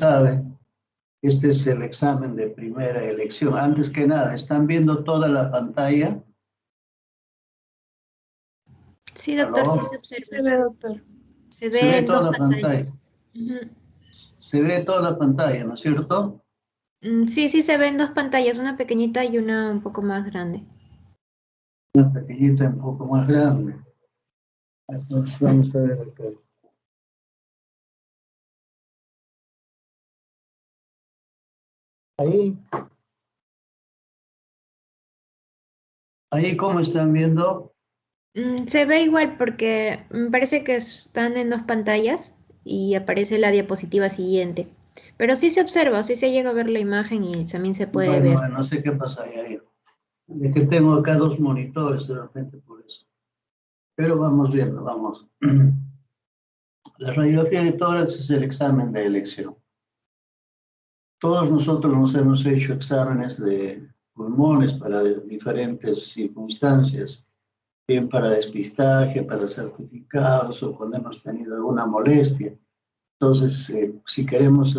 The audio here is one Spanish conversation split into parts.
saben, este es el examen de primera elección. Antes que nada, ¿están viendo toda la pantalla? Sí, doctor, ¿Aló? sí se observa. Se ve, doctor. Se ve en toda dos la pantallas. pantalla. Se ve toda la pantalla, ¿no es cierto? Sí, sí se ve en dos pantallas, una pequeñita y una un poco más grande. Una pequeñita un poco más grande. Entonces vamos a ver acá. Ahí, ¿cómo están viendo? Se ve igual porque me parece que están en dos pantallas y aparece la diapositiva siguiente. Pero sí se observa, sí se llega a ver la imagen y también se puede ver. Bueno, no sé qué pasa ahí. Es que tengo acá dos monitores de repente por eso. Pero vamos viendo, vamos. La radiografía de tórax es el examen de elección. Todos nosotros nos hemos hecho exámenes de pulmones para diferentes circunstancias, bien para despistaje, para certificados o cuando hemos tenido alguna molestia. Entonces, si queremos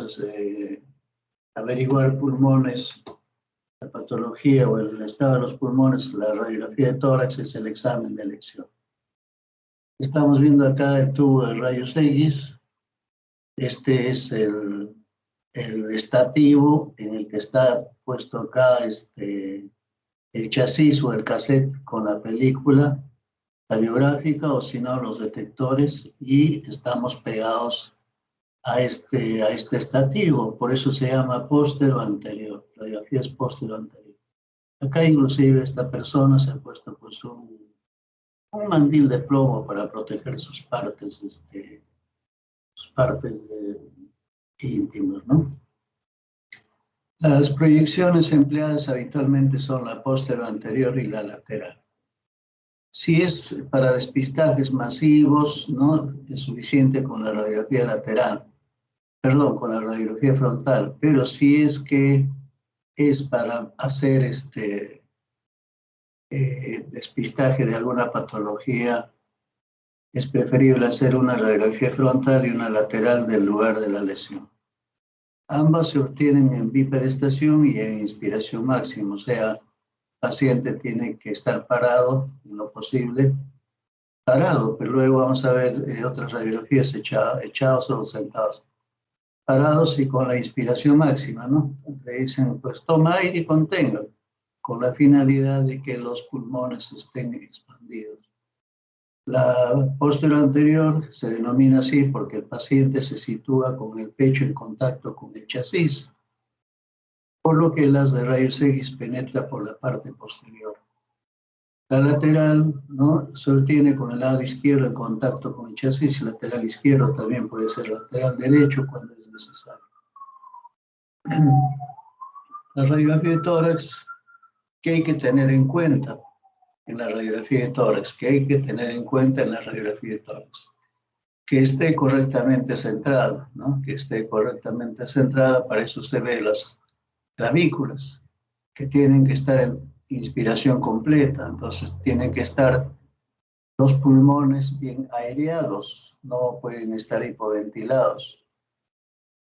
averiguar pulmones, la patología o el estado de los pulmones, la radiografía de tórax es el examen de elección. Estamos viendo acá el tubo de rayos X. Este es el estativo en el que está puesto acá el chasis o el cassette con la película radiográfica o si no los detectores y estamos pegados a este estativo, por eso se llama póstero anterior, radiografía es póstero anterior. Acá inclusive esta persona se ha puesto pues un mandil de plomo para proteger sus partes íntimas, ¿no? Las proyecciones empleadas habitualmente son la póstero anterior y la lateral. Si es para despistajes masivos, ¿no? Es suficiente con la radiografía lateral, perdón, con la radiografía frontal, pero si es que es para hacer despistaje de alguna patología, es preferible hacer una radiografía frontal y una lateral del lugar de la lesión. Ambas se obtienen en bipedestación y en inspiración máxima, o sea, el paciente tiene que estar parado en lo posible, parado, pero luego vamos a ver otras radiografías echados o sentados. Parados y con la inspiración máxima, ¿no? Le dicen, pues toma aire y contenga, con la finalidad de que los pulmones estén expandidos. La póstero anterior se denomina así porque el paciente se sitúa con el pecho en contacto con el chasis, por lo que el haz de rayos X penetra por la parte posterior. La lateral, ¿no? Se obtiene con el lado izquierdo en contacto con el chasis, lateral izquierdo también puede ser lateral derecho cuando es necesario. La radiografía de tórax, ¿qué hay que tener en cuenta en la radiografía de tórax? ¿Qué hay que tener en cuenta en la radiografía de tórax? Que esté correctamente centrada, ¿no? Que esté correctamente centrada, para eso se ve las clavículas, que tienen que estar en inspiración completa, entonces tienen que estar los pulmones bien aireados, no pueden estar hipoventilados.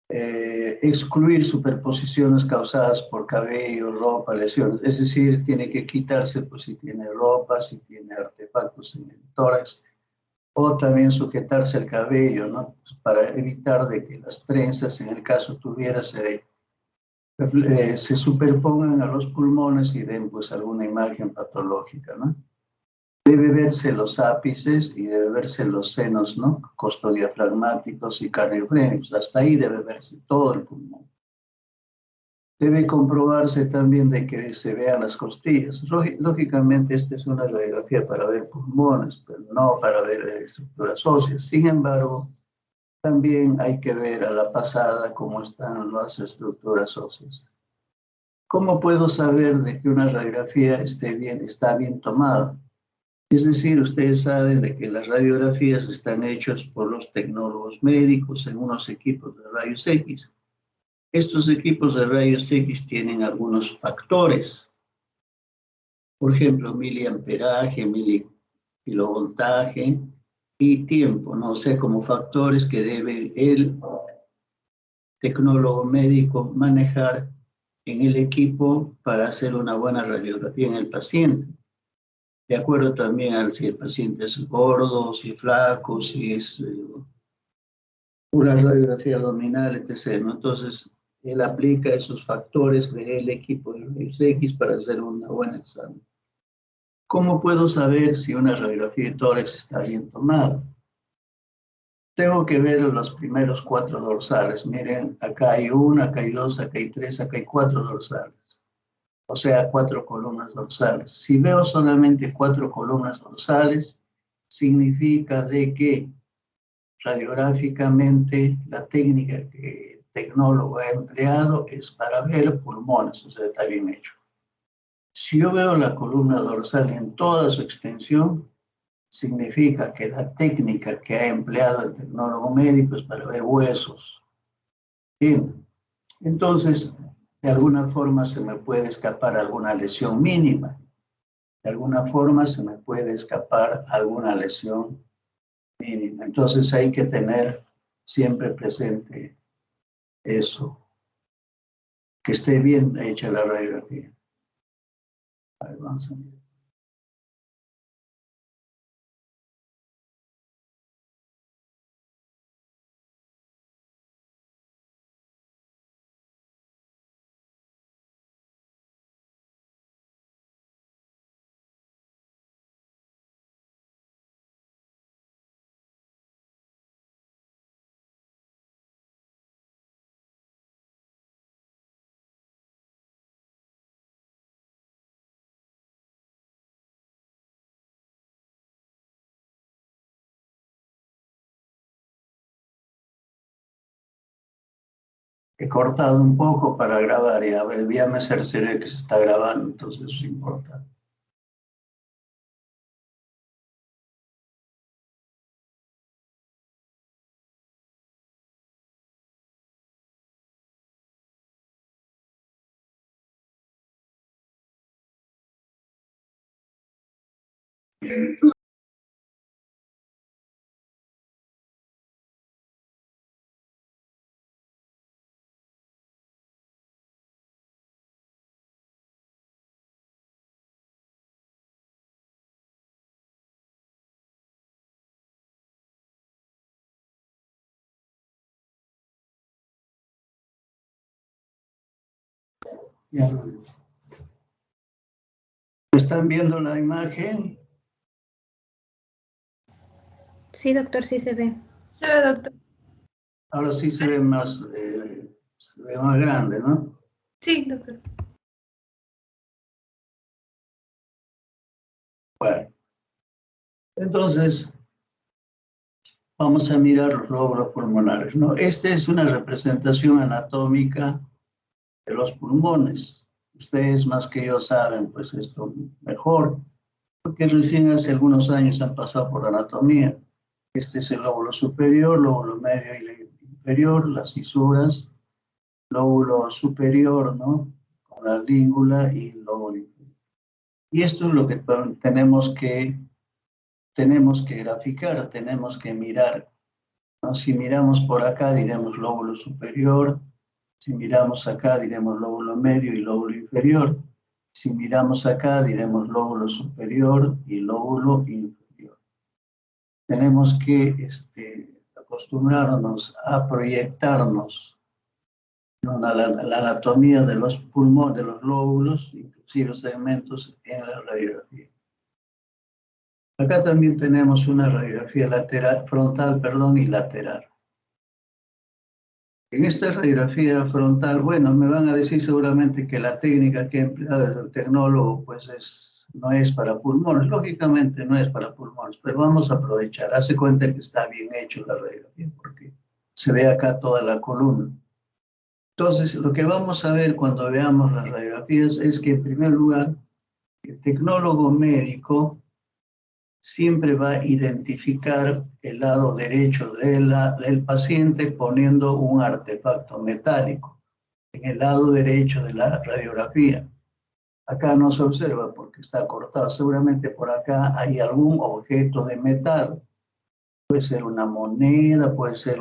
Excluir superposiciones causadas por cabello, ropa, lesiones, es decir, tiene que quitarse pues, si tiene ropa, si tiene artefactos en el tórax, o también sujetarse el cabello, ¿no? Pues para evitar de que las trenzas, en el caso tuviera, se superpongan a los pulmones y den pues alguna imagen patológica, ¿no? Debe verse los ápices y debe verse los senos, ¿no? Costodiafragmáticos y cardiofrénicos. Hasta ahí debe verse todo el pulmón. Debe comprobarse también de que se vean las costillas. Lógicamente, esta es una radiografía para ver pulmones, pero no para ver estructuras óseas. Sin embargo, también hay que ver a la pasada cómo están las estructuras óseas. ¿Cómo puedo saber de que una radiografía está bien tomada? Es decir, ustedes saben de que las radiografías están hechas por los tecnólogos médicos en unos equipos de rayos X. Estos equipos de rayos X tienen algunos factores. Por ejemplo, miliamperaje, milikilovoltaje, y tiempo, ¿no? O sea, como factores que debe él tecnólogo médico manejar en el equipo para hacer una buena radiografía en el paciente. De acuerdo también a si el paciente es gordo, si es flaco, si es una radiografía abdominal, etc., ¿no? Entonces, él aplica esos factores del equipo de rayos X para hacer una buena examen. ¿Cómo puedo saber si una radiografía de tórax está bien tomada? Tengo que ver los primeros 4 dorsales. Miren, acá hay 1, acá hay 2, acá hay 3, acá hay 4 dorsales. O sea, 4 columnas dorsales. Si veo solamente 4 columnas dorsales, significa de que radiográficamente la técnica que el tecnólogo ha empleado es para ver pulmones, o sea, está bien hecho. Si yo veo la columna dorsal en toda su extensión, significa que la técnica que ha empleado el tecnólogo médico es para ver huesos. ¿Entienden? Entonces, de alguna forma se me puede escapar alguna lesión mínima. De alguna forma se me puede escapar alguna lesión mínima. Entonces hay que tener siempre presente eso, que esté bien hecha la radiografía. A ver, vamos a mirar. He cortado un poco para grabar y ya me cercioré que se está grabando, entonces eso es importante. Ya. ¿Están viendo la imagen? Sí, doctor, sí se ve. Se ve, doctor. Ahora sí se ve más grande, ¿no? Sí, doctor. Bueno, entonces vamos a mirar los lóbulos pulmonares, ¿no? Esta es una representación anatómica de los pulmones. Ustedes más que yo saben, pues esto mejor, porque recién hace algunos años han pasado por anatomía. Este es el lóbulo superior, lóbulo medio y inferior, las cisuras, lóbulo superior, ¿no? Con la língula y el lóbulo inferior. Y esto es lo que tenemos que graficar, tenemos que mirar, ¿no? Si miramos por acá, diremos lóbulo superior. Si miramos acá, diremos lóbulo medio y lóbulo inferior. Si miramos acá, diremos lóbulo superior y lóbulo inferior. Tenemos que acostumbrarnos a proyectarnos, ¿no? la anatomía de los pulmones, de los lóbulos, inclusive los segmentos en la radiografía. Acá también tenemos una radiografía lateral, frontal, perdón, y lateral. En esta radiografía frontal, bueno, me van a decir seguramente que la técnica que ha empleado el tecnólogo pues no es para pulmones. Lógicamente no es para pulmones, pero vamos a aprovechar. Hace cuenta que está bien hecho la radiografía porque se ve acá toda la columna. Entonces, lo que vamos a ver cuando veamos las radiografías es que, en primer lugar, el tecnólogo médico siempre va a identificar el lado derecho del paciente poniendo un artefacto metálico en el lado derecho de la radiografía. Acá no se observa porque está cortado. Seguramente por acá hay algún objeto de metal. Puede ser una moneda, puede ser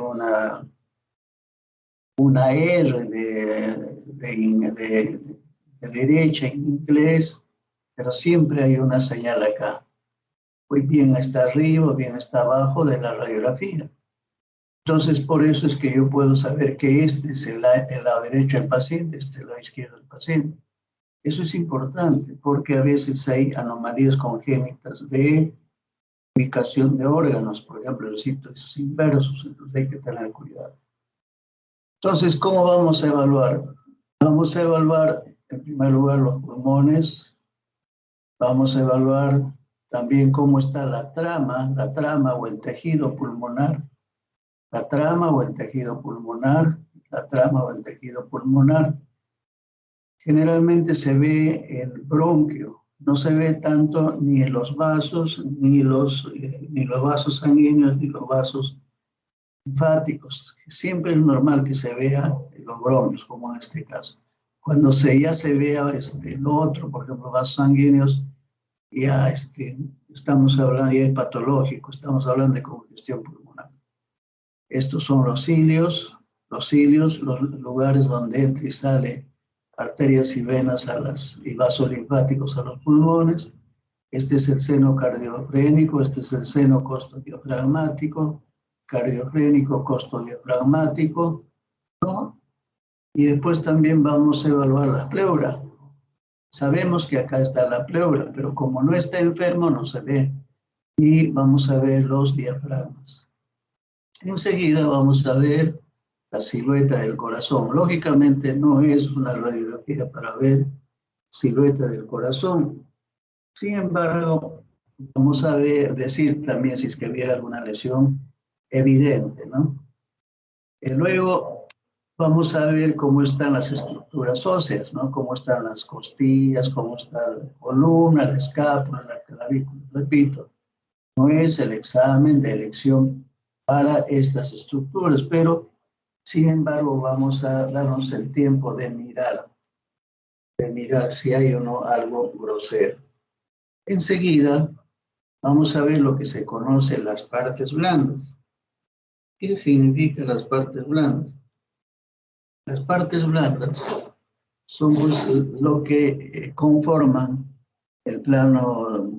una R de derecha en inglés, pero siempre hay una señal acá. Pues bien está arriba, bien está abajo de la radiografía. Entonces, por eso es que yo puedo saber que este es el lado derecho del paciente, este es el lado izquierdo del paciente. Eso es importante, porque a veces hay anomalías congénitas de ubicación de órganos, por ejemplo, los sitios inversos, entonces hay que tener cuidado. Entonces, ¿cómo vamos a evaluar? Vamos a evaluar, en primer lugar, los pulmones. Vamos a evaluar también cómo está la trama o el tejido pulmonar. La trama o el tejido pulmonar, la trama o el tejido pulmonar. Generalmente se ve el bronquio, no se ve tanto ni en los vasos, ni los vasos sanguíneos, ni los vasos linfáticos. Siempre es normal que se vea los bronquios, como en este caso. Cuando ya se vea lo otro, por ejemplo, vasos sanguíneos, ya estamos hablando, ya es patológico, estamos hablando de congestión pulmonar. Estos son los cilios, los lugares donde entra y sale arterias y venas y vasos linfáticos a los pulmones. Este es el seno cardiofrénico, este es el seno costodiafragmático, cardiofrénico, costodiafragmático, ¿no? Y después también vamos a evaluar la pleura. Sabemos que acá está la pleura, pero como no está enfermo no se ve. Y vamos a ver los diafragmas. Enseguida vamos a ver la silueta del corazón. Lógicamente no es una radiografía para ver silueta del corazón. Sin embargo, vamos a decir también si es que hubiera alguna lesión evidente, ¿no? Luego vamos a ver cómo están las estructuras óseas, ¿no? Cómo están las costillas, cómo está la columna, la escápula, la clavícula. Repito, no es el examen de elección para estas estructuras, pero sin embargo vamos a darnos el tiempo de mirar si hay o no algo grosero. Enseguida vamos a ver lo que se conoce las partes blandas. ¿Qué significan las partes blandas? Las partes blandas son lo que conforman el plano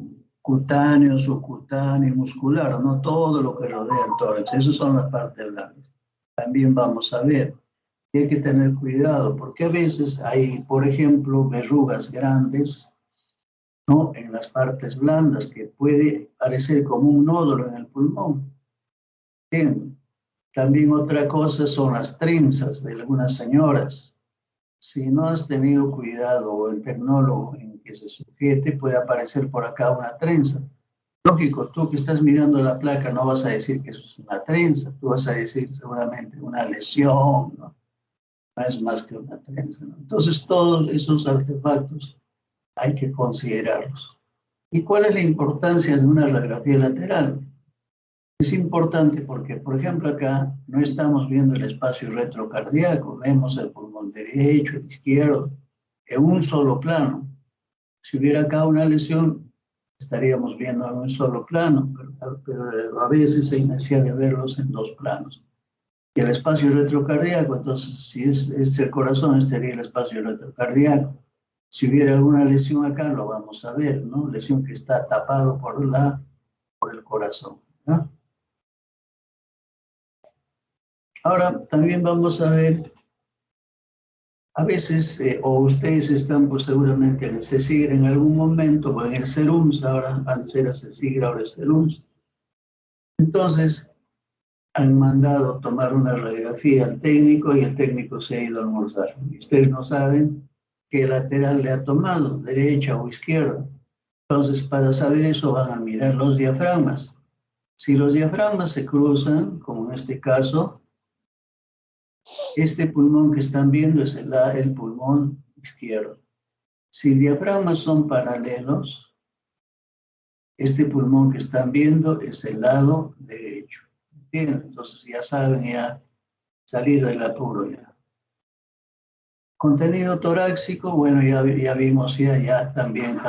cutáneo, subcutáneo y muscular, no todo lo que rodea el tórax. Esas son las partes blandas. También vamos a ver que hay que tener cuidado, porque a veces hay, por ejemplo, verrugas grandes, ¿no? En las partes blandas, que puede parecer como un nódulo en el pulmón. ¿Entienden? También otra cosa son las trenzas de algunas señoras. Si no has tenido cuidado o el tecnólogo en que se sujete, puede aparecer por acá una trenza. Lógico, tú que estás mirando la placa no vas a decir que eso es una trenza, tú vas a decir seguramente una lesión, ¿no? No es más que una trenza, ¿no? Entonces todos esos artefactos hay que considerarlos. ¿Y cuál es la importancia de una radiografía lateral? Es importante porque, por ejemplo, acá no estamos viendo el espacio retrocardíaco, vemos el pulmón derecho, el izquierdo, en un solo plano. Si hubiera acá una lesión, estaríamos viendo en un solo plano, pero a veces hay necesidad de verlos en dos planos. Y el espacio retrocardíaco, entonces, si es el corazón, estaría el espacio retrocardíaco. Si hubiera alguna lesión acá, lo vamos a ver, ¿no? Lesión que está tapado por el corazón, ¿no? Ahora también vamos a ver, a veces, o ustedes están pues seguramente en el CECIGRA en algún momento, o en el CERUMS, ahora antes era CECIGRA, ahora es CERUMS. Entonces, han mandado tomar una radiografía al técnico y el técnico se ha ido a almorzar. Y ustedes no saben qué lateral le ha tomado, derecha o izquierda. Entonces, para saber eso van a mirar los diafragmas. Si los diafragmas se cruzan, como en este caso, este pulmón que están viendo es el pulmón izquierdo. Si diafragmas son paralelos, este pulmón que están viendo es el lado derecho. ¿Entienden? Entonces ya saben, ya salir del apuro ya. Contenido torácico, bueno, ya vimos ya también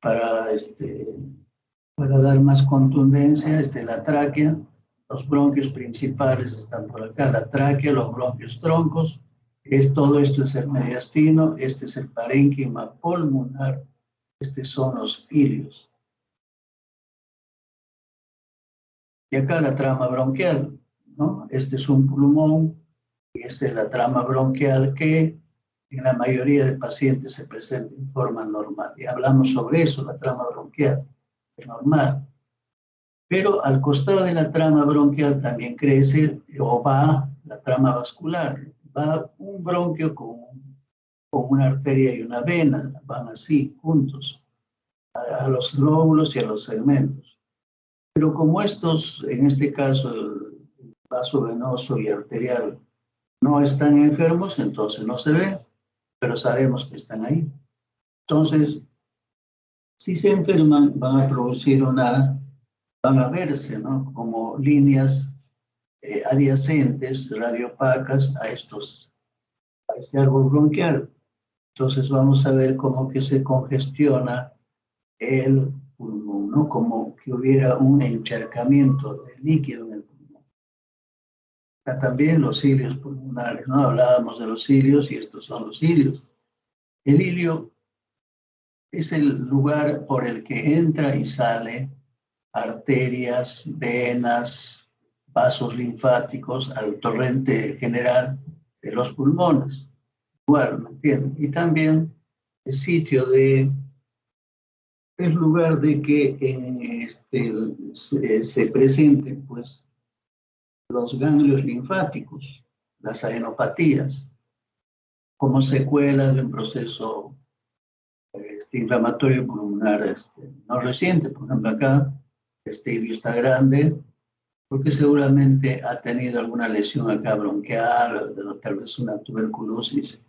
para dar más contundencia, la tráquea. Los bronquios principales están por acá, la tráquea, los bronquios troncos, todo esto es el mediastino, este es el parénquima pulmonar, estos son los ilios. Y acá la trama bronquial, ¿no? Este es un pulmón y esta es la trama bronquial que en la mayoría de pacientes se presenta en forma normal. Y hablamos sobre eso, la trama bronquial, es normal. Pero al costado de la trama bronquial también crece o va la trama vascular. Va un bronquio con una arteria y una vena, van así, juntos, a los lóbulos y a los segmentos. Pero como estos, en este caso, el vaso venoso y arterial, no están enfermos, entonces no se ve, pero sabemos que están ahí. Entonces, si se enferman, van a producir van a verse, ¿no? Como líneas adyacentes, radiopacas a este árbol bronquial. Entonces vamos a ver cómo que se congestiona el pulmón, ¿no? Como que hubiera un encharcamiento de líquido en el pulmón. Acá también los cilios pulmonares, ¿no? Hablábamos de los cilios y estos son los cilios. El ilio es el lugar por el que entra y sale arterias, venas, vasos linfáticos al torrente general de los pulmones. Igual, ¿me entienden? Y también es lugar de que se presenten pues, los ganglios linfáticos, las adenopatías, como secuelas de un proceso inflamatorio pulmonar no reciente. Por ejemplo, acá, este ilio está grande, porque seguramente ha tenido alguna lesión acá bronquial, tal vez una tuberculosis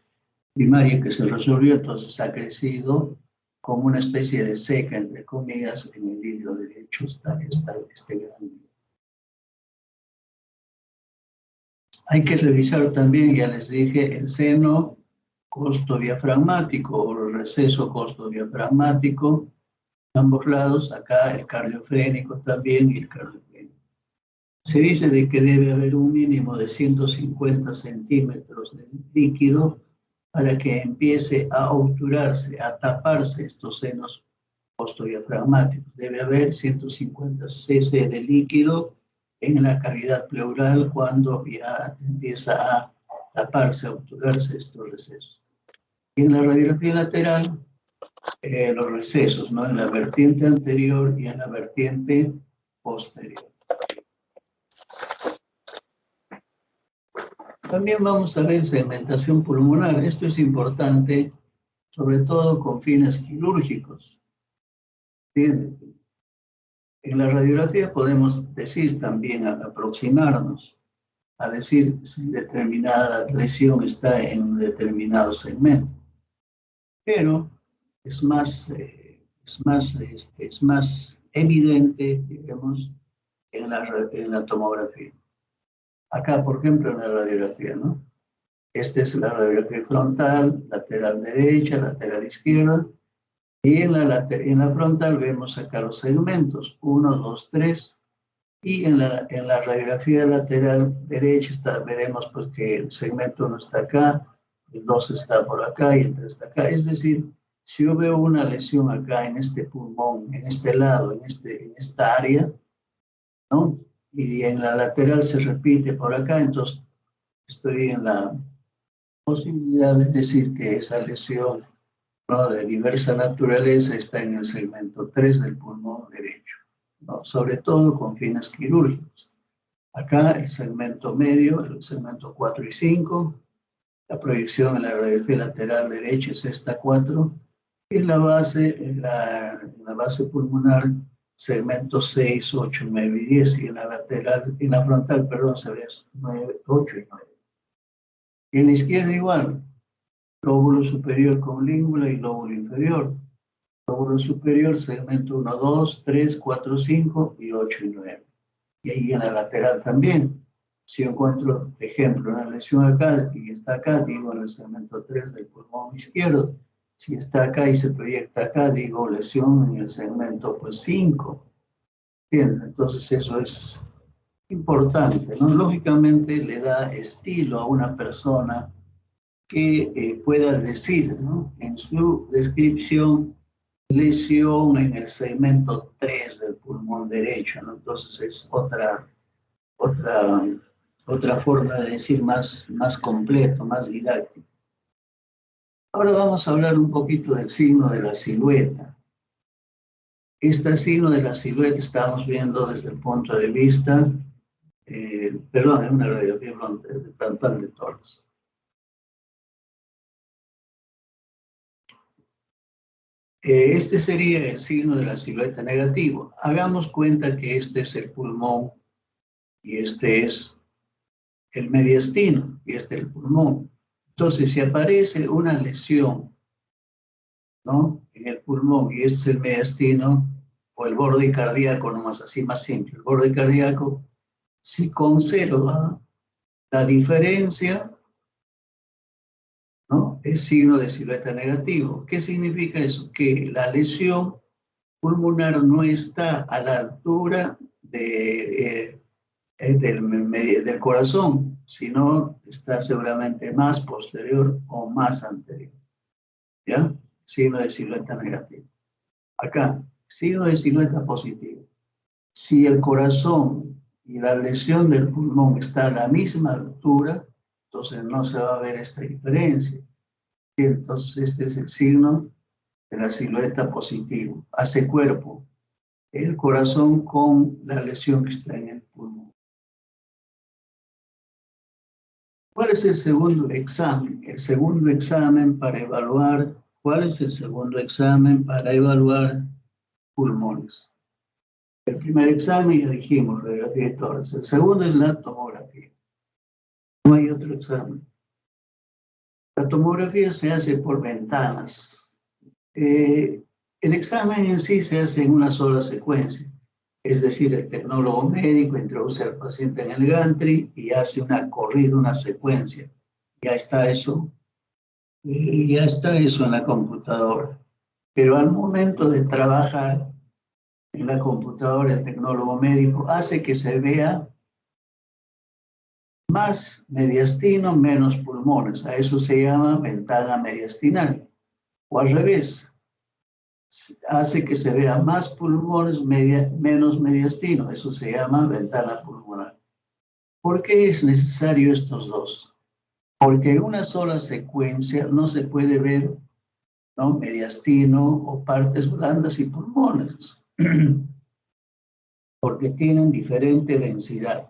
primaria que se resolvió, entonces ha crecido como una especie de seca, entre comillas, en el ilio derecho está este ganglio. Hay que revisar también, ya les dije, el seno costodiafragmático o el receso costodiafragmático, ambos lados, acá el cardiofrénico también y el cardiofrénico. Se dice de que debe haber un mínimo de 150 centímetros de líquido para que empiece a obturarse, a taparse estos senos costodiafragmáticos. Debe haber 150 cc de líquido en la cavidad pleural cuando ya empieza a taparse, a obturarse estos recesos. Y en la radiografía lateral, los recesos, ¿no? En la vertiente anterior y en la vertiente posterior. También vamos a ver segmentación pulmonar. Esto es importante, sobre todo con fines quirúrgicos. ¿Entienden? En la radiografía podemos decir también, aproximarnos a decir si determinada lesión está en un determinado segmento. Pero es más evidente, digamos, en la tomografía. Acá, por ejemplo, en la radiografía, ¿no? Esta es la radiografía frontal, lateral derecha, lateral izquierda, y en la frontal vemos acá los segmentos, 1, 2, 3, y en la radiografía lateral derecha veremos pues, que el segmento 1 está acá, el 2 está por acá y el 3 está acá. Es decir, si yo veo una lesión acá en este pulmón, en este lado, en esta área, ¿no? Y en la lateral se repite por acá, entonces estoy en la posibilidad de decir que esa lesión, ¿no? De diversa naturaleza está en el segmento 3 del pulmón derecho, ¿no? Sobre todo con fines quirúrgicos. Acá el segmento medio, el segmento 4 y 5, la proyección en la radiografía lateral derecha es esta 4, y en la base pulmonar, segmentos 6, 8, 9 y 10, y en la frontal, perdón, se ve 9, 8 y 9. Y en la izquierda igual, lóbulo superior con língula y lóbulo inferior. Lóbulo superior, segmento 1, 2, 3, 4, 5 y 8 y 9. Y ahí en la lateral también. Si yo encuentro, por ejemplo, una lesión acá y está acá, digo en el segmento 3 del pulmón izquierdo. Si está acá y se proyecta acá, digo lesión en el segmento pues 5. ¿Entiendes? Entonces eso es importante, ¿no? Lógicamente le da estilo a una persona que pueda decir, ¿no? En su descripción, lesión en el segmento 3 del pulmón derecho, ¿no? Entonces es otra forma de decir más completo, más didáctico. Ahora vamos a hablar un poquito del signo de la silueta. Este signo de la silueta estamos viendo desde el punto de vista, perdón, es una radiografía frontal de tórax. Este sería el signo de la silueta negativo. Hagamos cuenta que este es el pulmón y este es el mediastino y este es el pulmón. Entonces, si aparece una lesión, ¿no?, en el pulmón y este es el mediastino o el borde cardíaco, nomás así más simple, el borde cardíaco, si conserva la diferencia, ¿no?, es signo de silueta negativo. ¿Qué significa eso? Que la lesión pulmonar no está a la altura del corazón, sino está seguramente más posterior o más anterior. ¿Ya? Signo de silueta negativo. Acá, signo de silueta positivo. Si el corazón y la lesión del pulmón está a la misma altura, entonces no se va a ver esta diferencia. Entonces este es el signo de la silueta positivo. Hace cuerpo el corazón con la lesión que está en el pulmón. ¿Cuál es el segundo examen? El segundo examen para evaluar, ¿cuál es el segundo examen para evaluar pulmones? El primer examen ya dijimos, radiografía de tórax. El segundo es la tomografía. No hay otro examen. La tomografía se hace por ventanas. El examen en sí se hace en una sola secuencia. Es decir, el tecnólogo médico introduce al paciente en el gantry y hace una corrida, una secuencia. Ya está eso en la computadora. Pero al momento de trabajar en la computadora, el tecnólogo médico hace que se vea más mediastino, menos pulmones. A eso se llama ventana mediastinal. O al revés, hace que se vea más pulmones, menos mediastino. Eso se llama ventana pulmonar. ¿Por qué es necesario estos dos? Porque en una sola secuencia no se puede ver, ¿no?, mediastino o partes blandas y pulmones, porque tienen diferente densidad.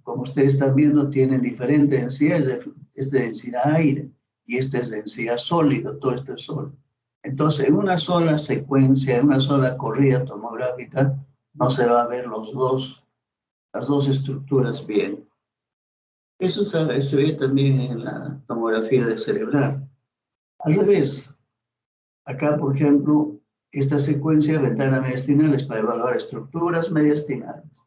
Como ustedes están viendo, tienen diferente densidad. Es de densidad aire y esta es densidad sólido, todo esto es sólido. Entonces, en una sola secuencia, en una sola corrida tomográfica, no se va a ver las dos estructuras bien. Eso se ve también en la tomografía de cerebral. Al revés, acá, por ejemplo, esta secuencia ventana mediastinal es para evaluar estructuras mediastinales.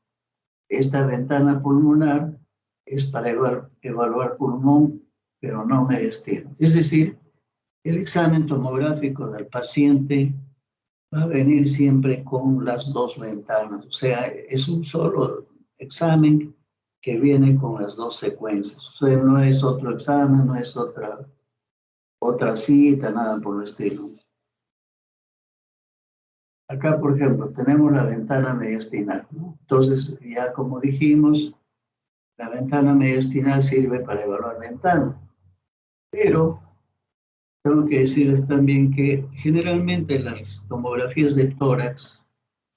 Esta ventana pulmonar es para evaluar pulmón, pero no mediastino. Es decir, el examen tomográfico del paciente va a venir siempre con las dos ventanas. O sea, es un solo examen que viene con las dos secuencias. O sea, no es otro examen, no es otra cita, nada por el estilo. Acá, por ejemplo, tenemos la ventana mediastinal, ¿no? Entonces, ya como dijimos, la ventana mediastinal sirve para evaluar ventana. Pero tengo que decirles también que generalmente las tomografías de tórax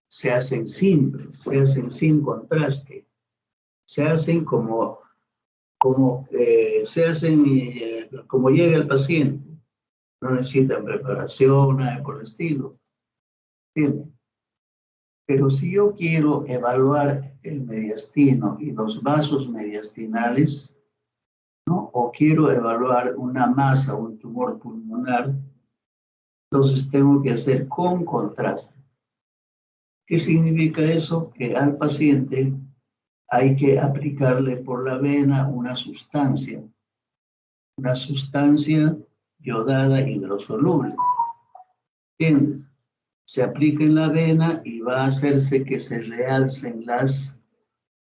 se hacen simples, se hacen sin contraste, se hacen como llega el paciente. No necesitan preparación, nada por el estilo. ¿Entienden? Pero si yo quiero evaluar el mediastino y los vasos mediastinales, ¿no?, o quiero evaluar una masa o un tumor pulmonar, entonces tengo que hacer con contraste. ¿Qué significa eso? Que al paciente hay que aplicarle por la vena una sustancia yodada hidrosoluble. ¿Entiendes? Se aplica en la vena y va a hacerse que se realcen las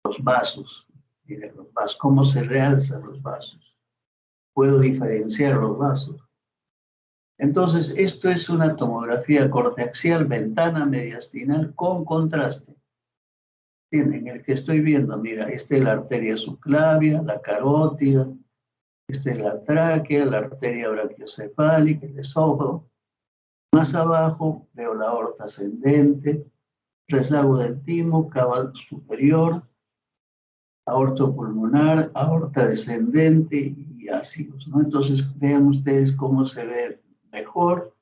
los vasos. Miren los vasos, cómo se realzan los vasos. Puedo diferenciar los vasos. Entonces, esto es una tomografía corteaxial, ventana mediastinal con contraste. En el que estoy viendo, mira, esta es la arteria subclavia, la carótida, esta es la tráquea, la arteria brachiocefálica, el esófago. Más abajo veo la aorta ascendente, rezago del timo, cava superior, aorta pulmonar, aorta descendente y ácidos, ¿no? Entonces, vean ustedes cómo se ve mejor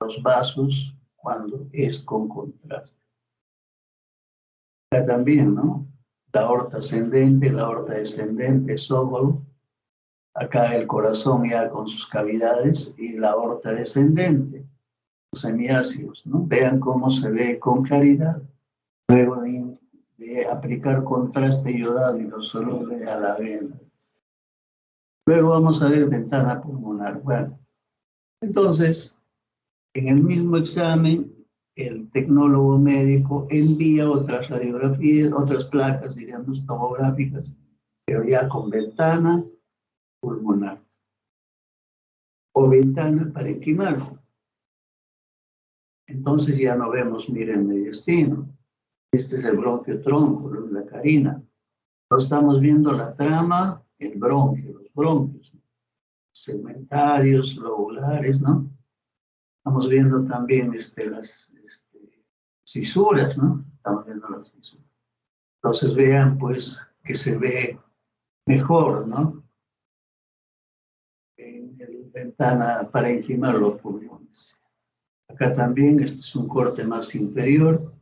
los vasos cuando es con contraste. Acá también, ¿no? La aorta ascendente, la aorta descendente, esófago. Acá el corazón ya con sus cavidades y la aorta descendente, los semiácidos, ¿no? Vean cómo se ve con claridad. Luego de aplicar contraste iodado hidrosoluble a la vena. Luego vamos a ver ventana pulmonar. Bueno, entonces, en el mismo examen, el tecnólogo médico envía otras radiografías, otras placas, diríamos, tomográficas, pero ya con ventana pulmonar o ventana parenquimal. Entonces ya no vemos, miren, mediastino. Este es el bronquio tronco, la carina. No estamos viendo la trama, el bronquio, los bronquios, segmentarios, lobulares, ¿no? Estamos viendo también las cisuras, ¿no? Estamos viendo las cisuras. Entonces vean, pues, que se ve mejor, ¿no? En la ventana parenquimal los pulmones. Acá también, este es un corte más inferior.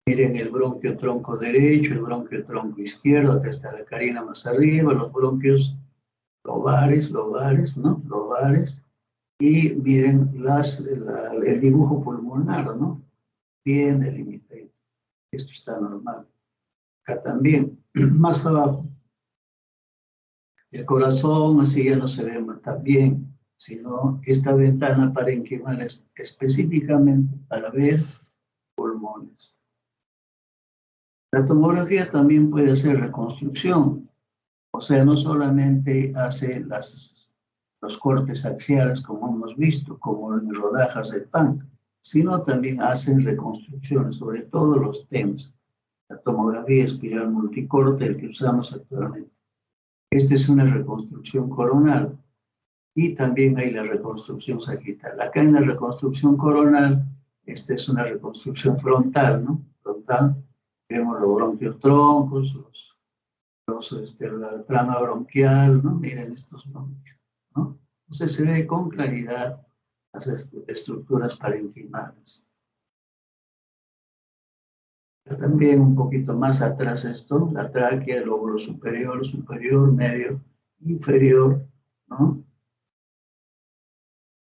Miren el bronquio tronco derecho, el bronquio tronco izquierdo. Acá está la carina más arriba, los bronquios lobares, ¿no? Lobares. Y miren el dibujo pulmonar, ¿no? Bien delimitado. Esto está normal. Acá también, más abajo. El corazón, así ya no se ve tan bien, sino esta ventana parenquimal es específicamente para ver pulmones. La tomografía también puede hacer reconstrucción, o sea, no solamente hace los cortes axiales como hemos visto, como en rodajas de pan, sino también hacen reconstrucciones, sobre todo los TEMS, la tomografía espiral multicorte, el que usamos actualmente. Esta es una reconstrucción coronal y también hay la reconstrucción sagital. Acá en la reconstrucción coronal, esta es una reconstrucción frontal, ¿no? Frontal, vemos los bronquios troncos, la trama bronquial, ¿no? Miren estos bronquios, ¿no? Entonces se ve con claridad las estructuras parenquimales. También un poquito más atrás esto, la tráquea, el lóbulo superior, medio, inferior, ¿no?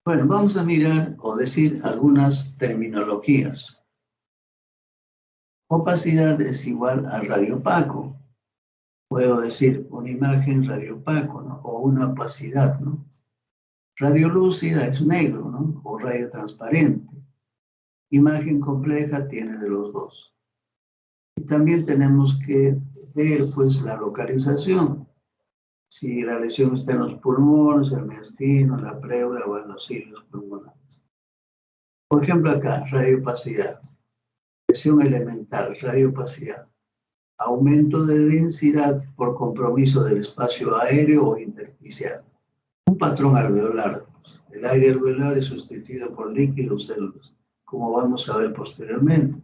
Bueno, vamos a mirar o decir algunas terminologías. Opacidad es igual a radiopaco. Puedo decir una imagen radiopaco, ¿no? O una opacidad, ¿no? Radiolúcida es negro, ¿no? O radio transparente. Imagen compleja tiene de los dos. Y también tenemos que ver, pues, la localización. Si la lesión está en los pulmones, el mediastino, la pleura o en los hilos pulmonares. Por ejemplo, acá, radiopacidad. Lesión elemental, radiopacidad. Aumento de densidad por compromiso del espacio aéreo o intersticial. Un patrón alveolar. El aire alveolar es sustituido por líquidos células, como vamos a ver posteriormente.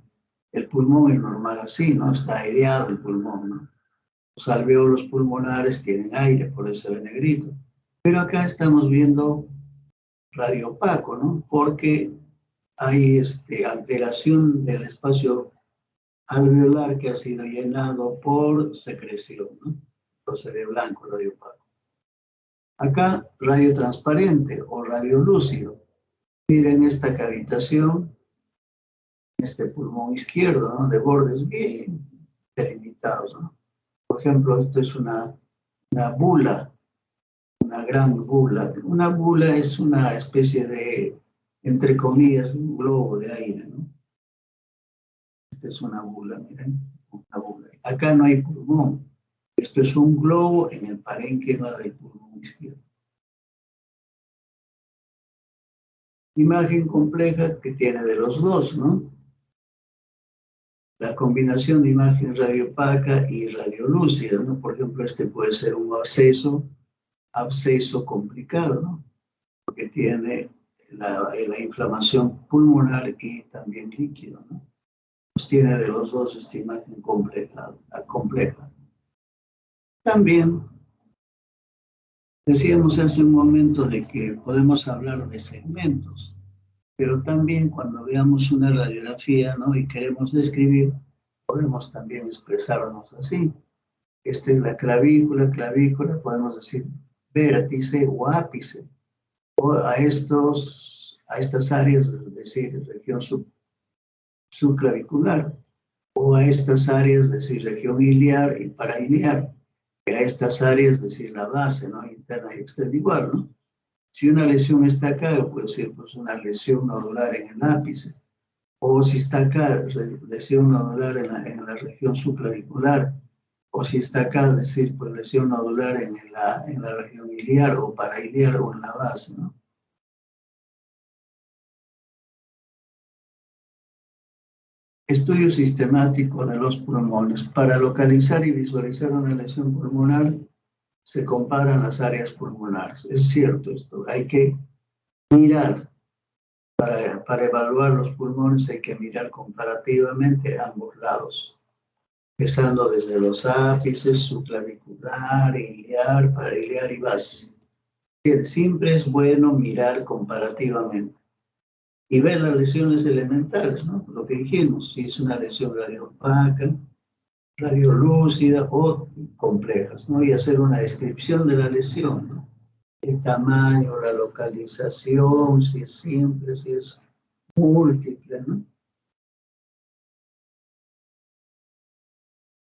El pulmón es normal así, ¿no? Está aireado el pulmón, ¿no? Los alveolos pulmonares tienen aire, por eso se ve negrito. Pero acá estamos viendo radiopaco, ¿no? Porque hay alteración del espacio alveolar que ha sido llenado por secreción, ¿no? Entonces se ve blanco, radiopaco. Acá, radio transparente o radiolúcido. Miren esta cavitación, este pulmón izquierdo, ¿no? De bordes bien delimitados, ¿no? Por ejemplo, esto es una bula, una gran bula. Una bula es una especie de, entre comillas, un globo de aire, ¿no? Esta es una bula, miren, Acá no hay pulmón. Esto es un globo en el parénquima del pulmón izquierdo. Imagen compleja que tiene de los dos, ¿no? La combinación de imagen radioopaca y radiolúcida, ¿no? Por ejemplo, este puede ser un absceso complicado, ¿no? Porque tiene la inflamación pulmonar y también líquido, ¿no? Pues tiene de los dos esta imagen compleja. También decíamos hace un momento de que podemos hablar de segmentos, pero también cuando veamos una radiografía, ¿no? Y queremos describir, podemos también expresarnos así. Esta es la clavícula, podemos decir vértice o ápice, o a estas áreas, es decir, región subclavicular, o a estas áreas, es decir, región iliar y parailiar, y a estas áreas, es decir, la base, ¿no? Interna y externa igual, ¿no? Si una lesión está acá, puede ser pues, una lesión nodular en el ápice, o si está acá, lesión nodular en la región subclavicular, o si está acá, es decir, pues lesión nodular en la región iliar o parailiar o en la base, ¿no? Estudio sistemático de los pulmones. Para localizar y visualizar una lesión pulmonar, se comparan las áreas pulmonares. Es cierto esto, hay que mirar. Para evaluar los pulmones hay que mirar comparativamente a ambos lados, empezando desde los ápices, subclavicular, iliar, parailiar y base. Siempre es bueno mirar comparativamente y ver las lesiones elementales, ¿no? Lo que dijimos, si es una lesión radioopaca, radiolúcida o complejas, ¿no? Y hacer una descripción de la lesión, ¿no? El tamaño, la localización, si es simple, si es múltiple, ¿no?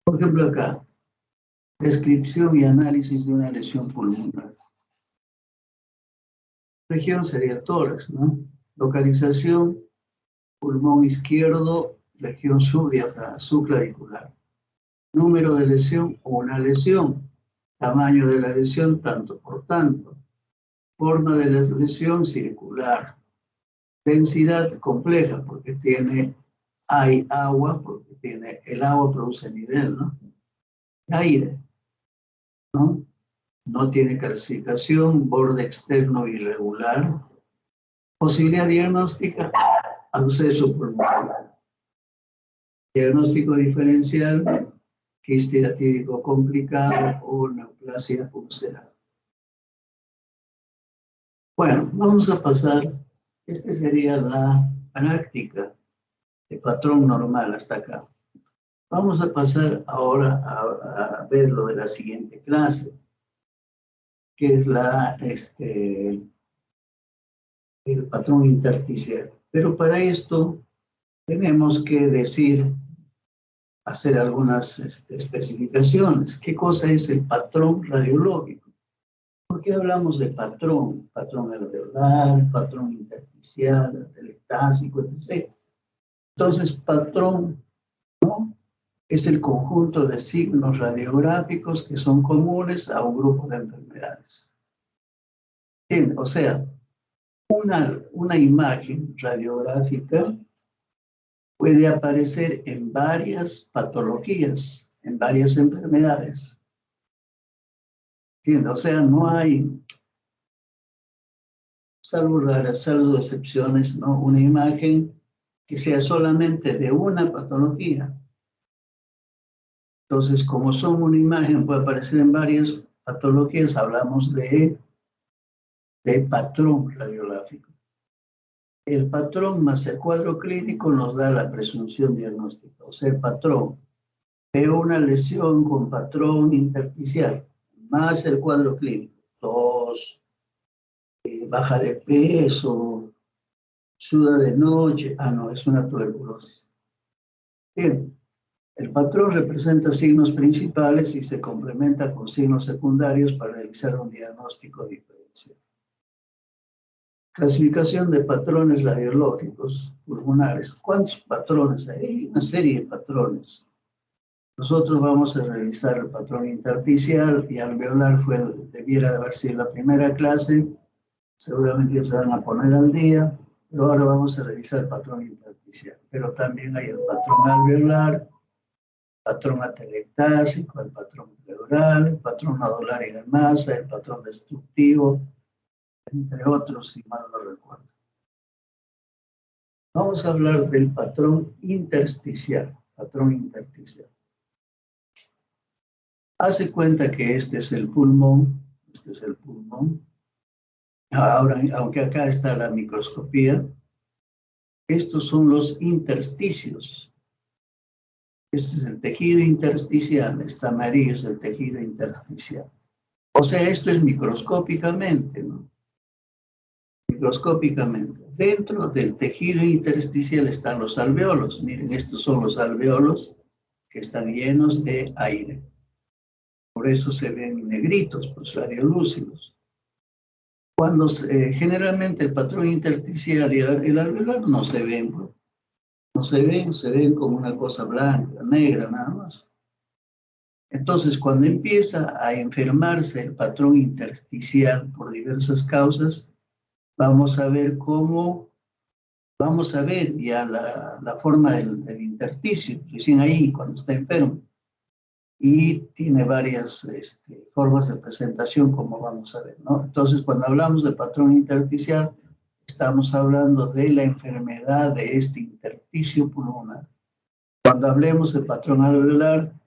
Por ejemplo, acá, descripción y análisis de una lesión pulmonar. Región sería tórax, ¿no? Localización, pulmón izquierdo, región subclavicular. Número de lesión, una lesión. Tamaño de la lesión, tanto por tanto. Forma de la lesión, circular. Densidad compleja, porque hay agua, porque el agua produce nivel, ¿no? Aire, ¿no? No tiene calcificación, borde externo irregular. Posibilidad diagnóstica, absceso pulmonar. Diagnóstico diferencial, quiste hiatídico complicado o neoplasia ulceral. Bueno, vamos a pasar, esta sería la práctica de patrón normal hasta acá. Vamos a pasar ahora a ver lo de la siguiente clase, que es el patrón intersticial. Pero para esto tenemos que hacer algunas especificaciones. ¿Qué cosa es el patrón radiológico? ¿Por qué hablamos de patrón? Patrón alveolar, patrón intersticial, atelectásico, etc. Entonces, patrón, ¿no? Es el conjunto de signos radiográficos que son comunes a un grupo de enfermedades. Bien, o sea, una imagen radiográfica puede aparecer en varias patologías, en varias enfermedades. ¿Entiendes? O sea, no hay, salvo excepciones, ¿no? Una imagen que sea solamente de una patología. Entonces, como son una imagen, puede aparecer en varias patologías, hablamos de patrón radiográfico. El patrón más el cuadro clínico nos da la presunción diagnóstica. O sea, el patrón. Veo una lesión con patrón intersticial, más el cuadro clínico. Tos, baja de peso, suda de noche. Ah, no, es una tuberculosis. Bien, el patrón representa signos principales y se complementa con signos secundarios para realizar un diagnóstico diferencial. Clasificación de patrones radiológicos pulmonares. ¿Cuántos patrones hay? Hay una serie de patrones. Nosotros vamos a revisar el patrón intersticial y alveolar debiera de haber sido la primera clase. Seguramente ya se van a poner al día, pero ahora vamos a revisar el patrón intersticial. Pero también hay el patrón alveolar, patrón atelectásico, el patrón pleural, el patrón nodular y de masa, el patrón destructivo, entre otros, si mal no recuerdo. Vamos a hablar del patrón intersticial. Patrón intersticial. Hace cuenta que este es el pulmón. Este es el pulmón. Ahora, aunque acá está la microscopía, estos son los intersticios. Este es el tejido intersticial. Este amarillo es el tejido intersticial. O sea, esto es microscópicamente, ¿no? Microscópicamente. Dentro del tejido intersticial están los alveolos. Miren, estos son los alveolos que están llenos de aire. Por eso se ven negritos, pues radiolúcidos. Cuando generalmente el patrón intersticial y el alveolar no se ven, pues. No se ven como una cosa blanca, negra, nada más. Entonces, cuando empieza a enfermarse el patrón intersticial por diversas causas, vamos a ver ya la forma del intersticio, recién ahí, cuando está enfermo. Y tiene varias formas de presentación, como vamos a ver, ¿no? Entonces, cuando hablamos de patrón intersticial, estamos hablando de la enfermedad de este intersticio pulmonar. Cuando hablemos de patrón alveolar,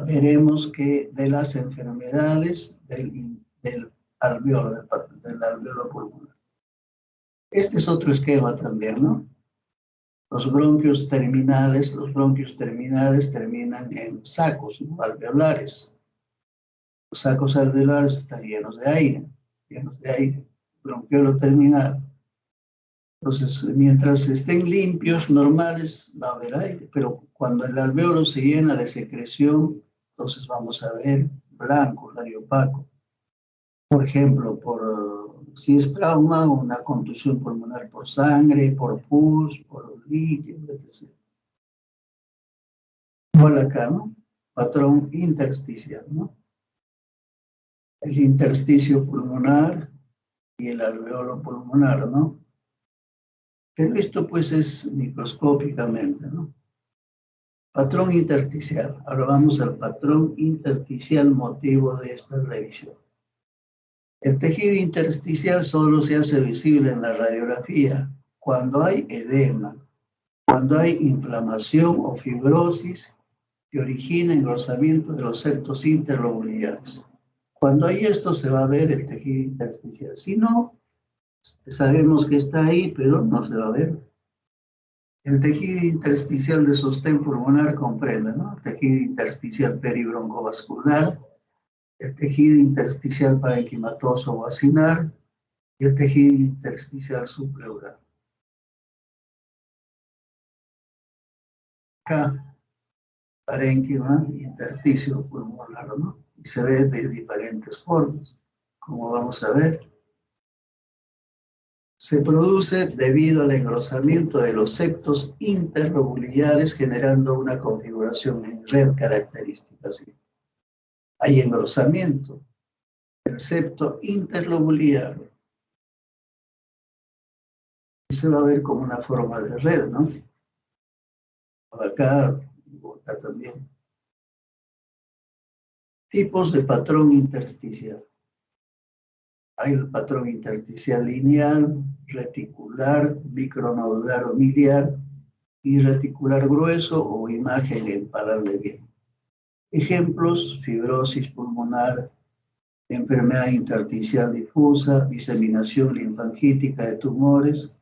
veremos que de las enfermedades del alveolo pulmonar. Este es otro esquema también, ¿no? Los bronquios terminales terminan en sacos, ¿no? Alveolares. Los sacos alveolares están llenos de aire, bronquiolo terminal. Entonces, mientras estén limpios, normales, va a haber aire, pero cuando el alveolo se llena de secreción, entonces vamos a ver blanco, radiopaco. Por ejemplo, si es trauma, una contusión pulmonar por sangre, por pus, por líquido, etc. Igual acá, ¿no? Patrón intersticial, ¿no? El intersticio pulmonar y el alveolo pulmonar, ¿no? Pero esto pues es microscópicamente, ¿no? Patrón intersticial. Ahora vamos al patrón intersticial motivo de esta revisión. El tejido intersticial solo se hace visible en la radiografía cuando hay edema, cuando hay inflamación o fibrosis que origina engrosamiento de los septos interlobulares. Cuando hay esto se va a ver el tejido intersticial. Si no, sabemos que está ahí, pero no se va a ver. El tejido intersticial de sostén pulmonar comprende, ¿no? El tejido intersticial peribroncovascular, el tejido intersticial parenquimatoso o acinar y el tejido intersticial subpleural. Acá, parénquima, intersticio pulmonar, ¿no? Y se ve de diferentes formas, como vamos a ver. Se produce debido al engrosamiento de los septos interlobulares, generando una configuración en red característica. ¿Sí? Hay engrosamiento del septo interlobular. Y se va a ver como una forma de red, ¿no? Acá también. Tipos de patrón intersticial. Hay el patrón intersticial lineal, reticular, micronodular o miliar y reticular grueso o imagen en paralelo. Ejemplos: fibrosis pulmonar, enfermedad intersticial difusa, diseminación linfangítica de tumores,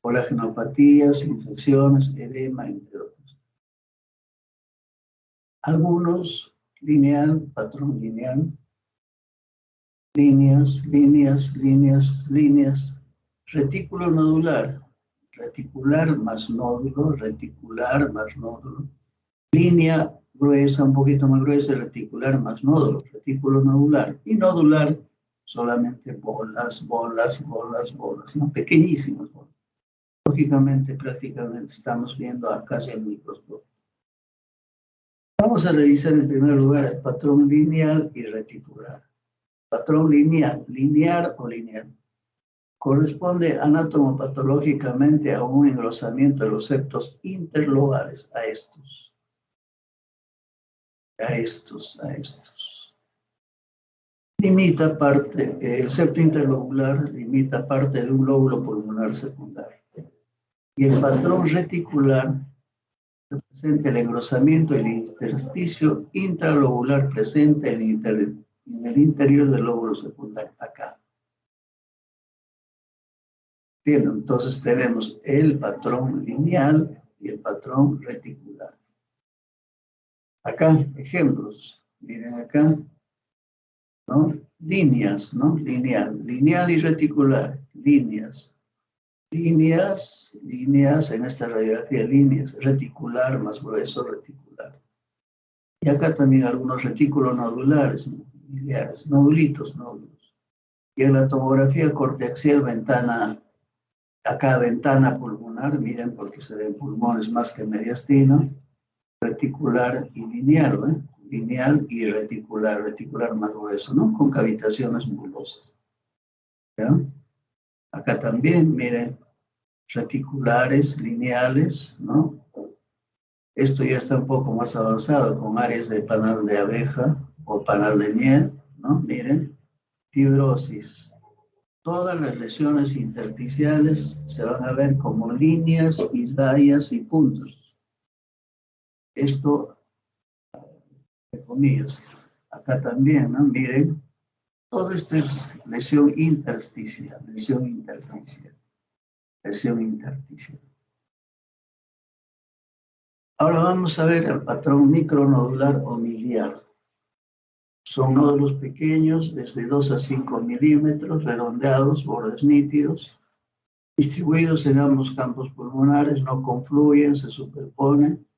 colagenopatías, infecciones, edema, entre otros. Algunos: lineal, patrón lineal, líneas, retículo nodular, reticular más nódulo, línea gruesa, un poquito más gruesa, reticular más nódulo, retículo nodular, y nodular solamente bolas, ¿no? Pequeñísimas bolas. Lógicamente, prácticamente estamos viendo acá hacia el microscopio. Vamos a revisar en primer lugar el patrón lineal y reticular. Patrón lineal, lineal o lineal. Corresponde anatomopatológicamente a un engrosamiento de los septos interlobales, a estos. Limita parte, el septo interlobular limita parte de un lóbulo pulmonar secundario. Y el patrón reticular representa el engrosamiento del intersticio intralobular presente en el interior del lóbulo secundario, acá. Bien, entonces tenemos el patrón lineal y el patrón reticular. Acá, ejemplos. Miren acá, ¿no? Líneas, ¿no? Lineal y reticular, líneas. Líneas en esta radiografía, líneas, reticular más grueso, reticular. Y acá también algunos retículos nodulares, miliares, nódulos. Y en la tomografía corteaxial, ventana, acá ventana pulmonar, miren porque se ven pulmones más que mediastino, reticular y lineal, ¿eh? Lineal y reticular más grueso, ¿no? Con cavitaciones bulbosas. ¿Ya? Acá también, miren, reticulares, lineales, ¿no? Esto ya está un poco más avanzado con áreas de panal de abeja o panal de miel, ¿no? Miren, fibrosis. Todas las lesiones intersticiales se van a ver como líneas y rayas y puntos. Esto, entre comillas, acá también, ¿no? Miren, todo esto es lesión intersticial. Ahora vamos a ver el patrón micronodular o miliar. Son nódulos pequeños, desde 2 a 5 milímetros, redondeados, bordes nítidos, distribuidos en ambos campos pulmonares, no confluyen, se superponen.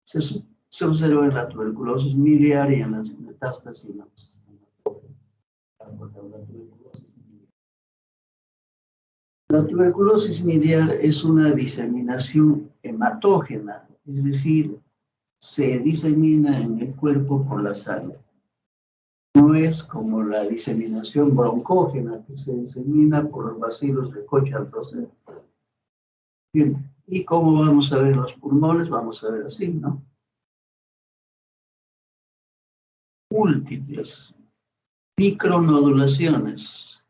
Se observa en la tuberculosis miliar y en las metástasis. La tuberculosis miliar es una diseminación hematógena, es decir, se disemina en el cuerpo por la sangre. No es como la diseminación broncógena, que se disemina por los bacilos de Koch-Altozner. Bien, ¿y cómo vamos a ver los pulmones? Vamos a ver así, ¿no? Múltiples micronodulaciones,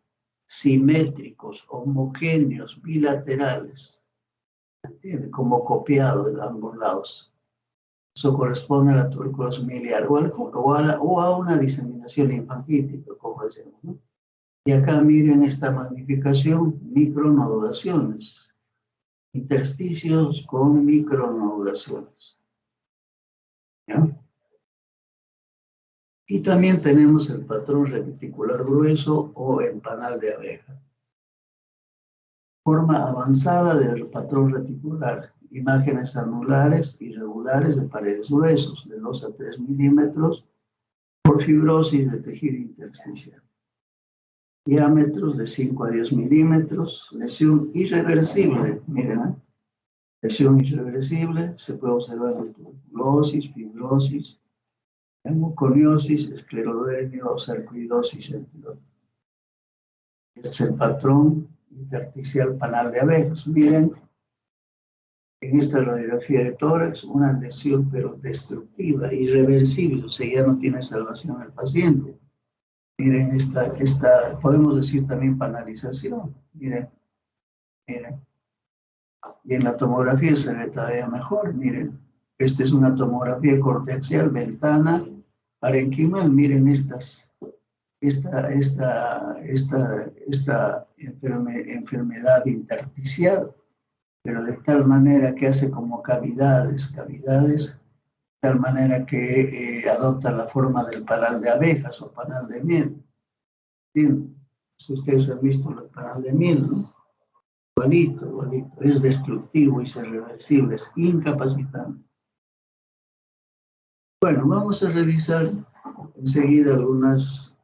simétricos, homogéneos, bilaterales, ¿entiende? Como copiado de ambos lados. Eso corresponde a la tuberculosis miliar o a una diseminación linfangítica, como decimos, ¿no? Y acá miren esta magnificación, micronodulaciones, intersticios con micronodulaciones. ¿Ya? Y también tenemos el patrón reticular grueso o en panal de abeja. Forma avanzada del patrón reticular, imágenes anulares irregulares de paredes gruesos de 2 a 3 milímetros por fibrosis de tejido intersticial. Diámetros de 5 a 10 milímetros, lesión irreversible, miren, ¿eh? Lesión irreversible, se puede observar en tuberculosis, fibrosis, hemoconiosis, esclerodermia, sarcoidosis, entre otros. Este es el patrón intersticial panal de abejas. Miren, en esta radiografía de tórax, una lesión pero destructiva, irreversible, o sea, ya no tiene salvación el paciente. Miren, esta podemos decir también panalización. Miren. Y en la tomografía se ve todavía mejor, miren. Esta es una tomografía corteaxial, ventana, parenquimal, miren esta enfermedad intersticial, pero de tal manera que hace como cavidades, de tal manera que adopta la forma del panal de abejas o panal de miel. Bien, si ustedes han visto el panal de miel, ¿no? Igualito, es destructivo y es irreversible, es incapacitante. Bueno, vamos a revisar enseguida algunas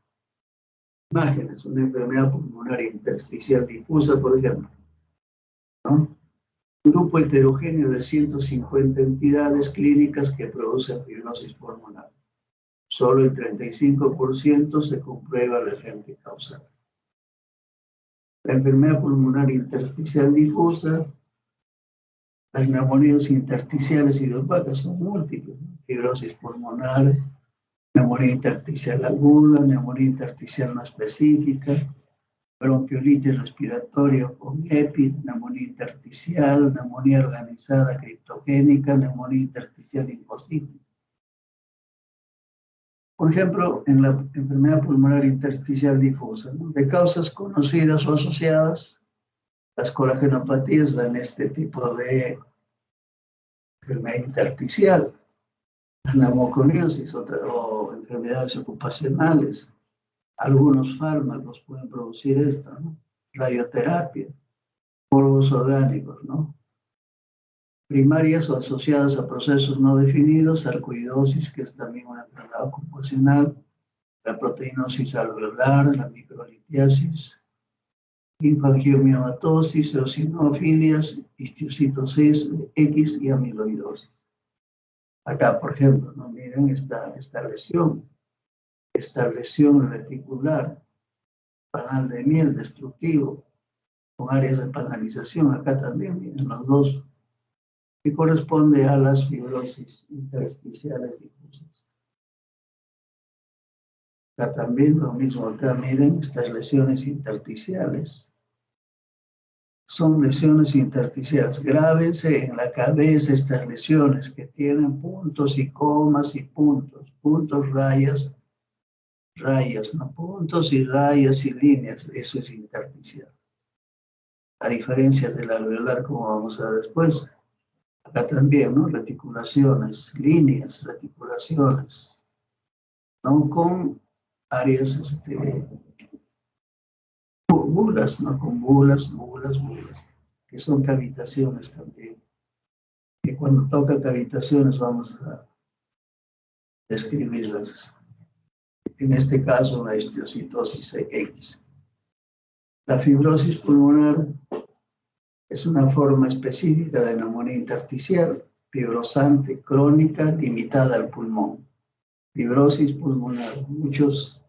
imágenes, una enfermedad pulmonar intersticial difusa, por ejemplo, ¿no? Grupo heterogéneo de 150 entidades clínicas que producen fibrosis pulmonar. Solo el 35% se comprueba el agente causal. La enfermedad pulmonar intersticial difusa, las neumonías intersticiales idiopáticas son múltiples, ¿no? Fibrosis pulmonar, neumonía intersticial aguda, neumonía intersticial no específica, bronquiolitis respiratoria con EPI, neumonía intersticial, neumonía organizada criptogénica, neumonía intersticial imposible. Por ejemplo, en la enfermedad pulmonar intersticial difusa, ¿no? De causas conocidas o asociadas, las colagenopatías dan este tipo de enfermedad intersticial, la neumoconiosis o enfermedades ocupacionales. Algunos fármacos pueden producir esto, ¿no? Radioterapia, polvos orgánicos, ¿no? Primarias o asociadas a procesos no definidos, sarcoidosis, que es también una enfermedad ocupacional, la proteinosis alveolar, la microlitiasis, linfangiomatosis, eosinofilias, histiocytosis X y amiloidosis. Acá, por ejemplo, ¿no? Miren esta lesión reticular, panal de miel destructivo, con áreas de panalización. Acá también, miren, los dos, que corresponde a las fibrosis intersticiales difusas. Acá también lo mismo, acá miren estas lesiones intersticiales. Son lesiones intersticiales. Grábense en la cabeza estas lesiones que tienen puntos y comas y puntos, rayas, ¿no? Puntos y rayas y líneas, eso es intersticial. A diferencia del alveolar, como vamos a ver después. Acá también, ¿no? Reticulaciones, líneas, reticulaciones, ¿no? Con áreas, bulas, ¿no? Con bulas, que son cavitaciones también. Que cuando toca cavitaciones vamos a describirlas. En este caso, una histiocytosis X. La fibrosis pulmonar es una forma específica de neumonía intersticial, fibrosante, crónica, limitada al pulmón. Fibrosis pulmonar. Muchos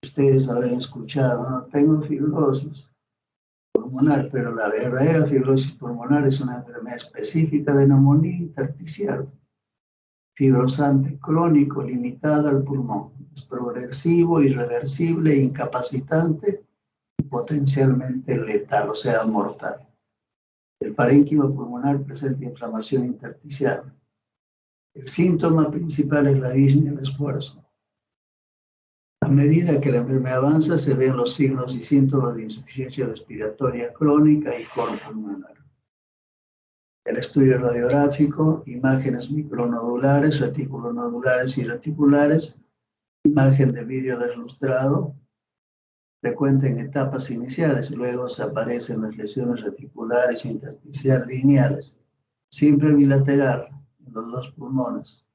de ustedes habrán escuchado, ¿no? Tengo fibrosis pulmonar, pero la verdadera fibrosis pulmonar es una enfermedad específica de neumonía intersticial, fibrosante, crónico, limitada al pulmón. Es progresivo, irreversible, incapacitante y potencialmente letal, o sea, mortal. El parénquima pulmonar presenta inflamación intersticial. El síntoma principal es la disnea del esfuerzo. A medida que la enfermedad avanza, se ven los signos y síntomas de insuficiencia respiratoria crónica y coro pulmonar. El estudio radiográfico, imágenes micronodulares, reticulonodulares y reticulares, imagen de vídeo deslustrado, frecuente en etapas iniciales, luego se aparecen las lesiones reticulares intersticial lineales, siempre bilateral en los dos pulmones.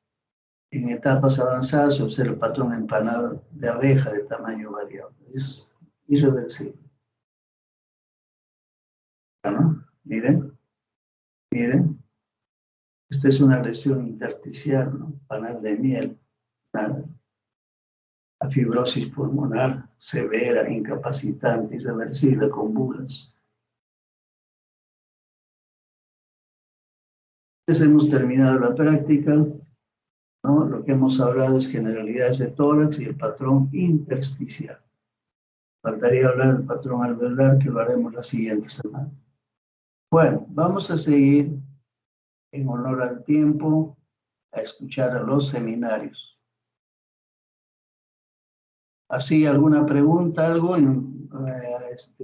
En etapas avanzadas se observa el patrón empanado de abeja de tamaño variable. Es irreversible. ¿No? Miren. Esta es una lesión intersticial, ¿no? Panal de miel. Nada. La fibrosis pulmonar severa, incapacitante, irreversible, con bulas. Entonces hemos terminado la práctica, ¿no? Lo que hemos hablado es generalidades de tórax y el patrón intersticial. Faltaría hablar del patrón alveolar, que lo haremos la siguiente semana. Bueno, vamos a seguir en honor al tiempo a escuchar a los seminarios. ¿Así alguna pregunta, algo mientras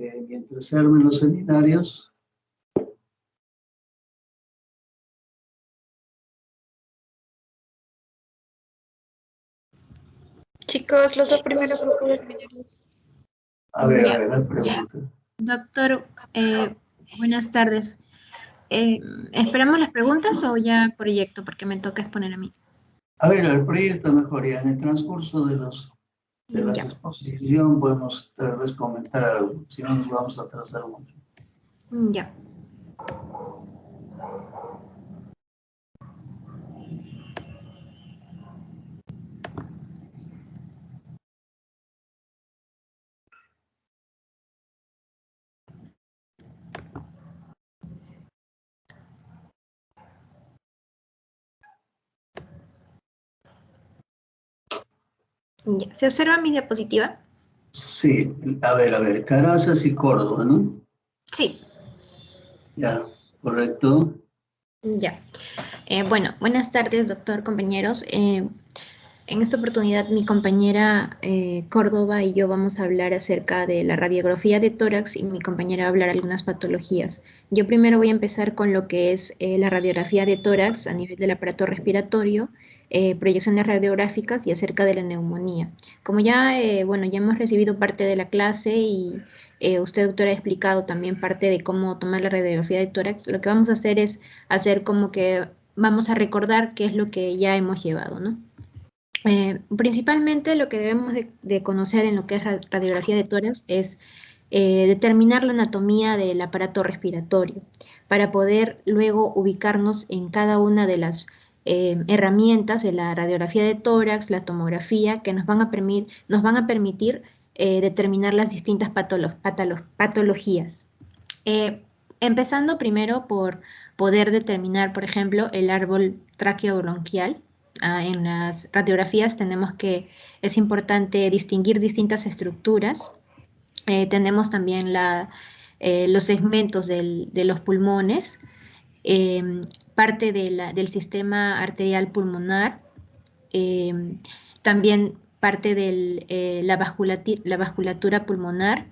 se armen los seminarios? Chicos, los dos primeros grupos de seminarios. A ver, la pregunta. Doctor, buenas tardes. ¿Esperamos las preguntas o ya proyecto? Porque me toca exponer a mí. A ver, el proyecto mejor ya. En el transcurso de la exposición podemos tal vez comentar algo. Si no, nos vamos a atrasar mucho. Ya. Ya, ¿se observa mi diapositiva? Sí, a ver, Carazas y Córdoba, ¿no? Sí. Ya, correcto. Ya. Bueno, buenas tardes, doctor, compañeros. En esta oportunidad, mi compañera Córdoba y yo vamos a hablar acerca de la radiografía de tórax y mi compañera va a hablar algunas patologías. Yo primero voy a empezar con lo que es la radiografía de tórax a nivel del aparato respiratorio, proyecciones radiográficas y acerca de la neumonía. Como ya, bueno, ya hemos recibido parte de la clase y usted, doctora, ha explicado también parte de cómo tomar la radiografía de tórax, lo que vamos a hacer es hacer como que vamos a recordar qué es lo que ya hemos llevado, ¿no? Principalmente lo que debemos de conocer en lo que es radiografía de tórax es determinar la anatomía del aparato respiratorio para poder luego ubicarnos en cada una de las herramientas de la radiografía de tórax, la tomografía, que nos van a permitir determinar las distintas patologías. Empezando primero por poder determinar, por ejemplo, el árbol tráqueo-bronquial. En las radiografías es importante distinguir distintas estructuras. Tenemos también los segmentos de los pulmones, parte del sistema arterial pulmonar, también parte de la vasculatura pulmonar.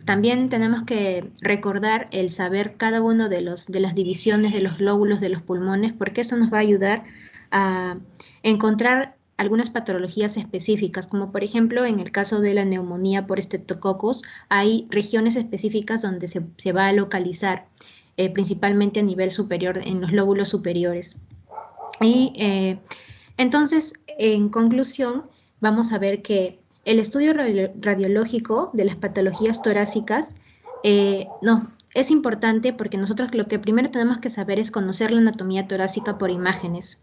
También tenemos que recordar el saber cada uno de las divisiones de los lóbulos de los pulmones, porque eso nos va a ayudar a encontrar algunas patologías específicas, como por ejemplo en el caso de la neumonía por estreptococos, hay regiones específicas donde se va a localizar, principalmente a nivel superior, en los lóbulos superiores. Y entonces, en conclusión, vamos a ver que el estudio radiológico de las patologías torácicas es importante porque nosotros lo que primero tenemos que saber es conocer la anatomía torácica por imágenes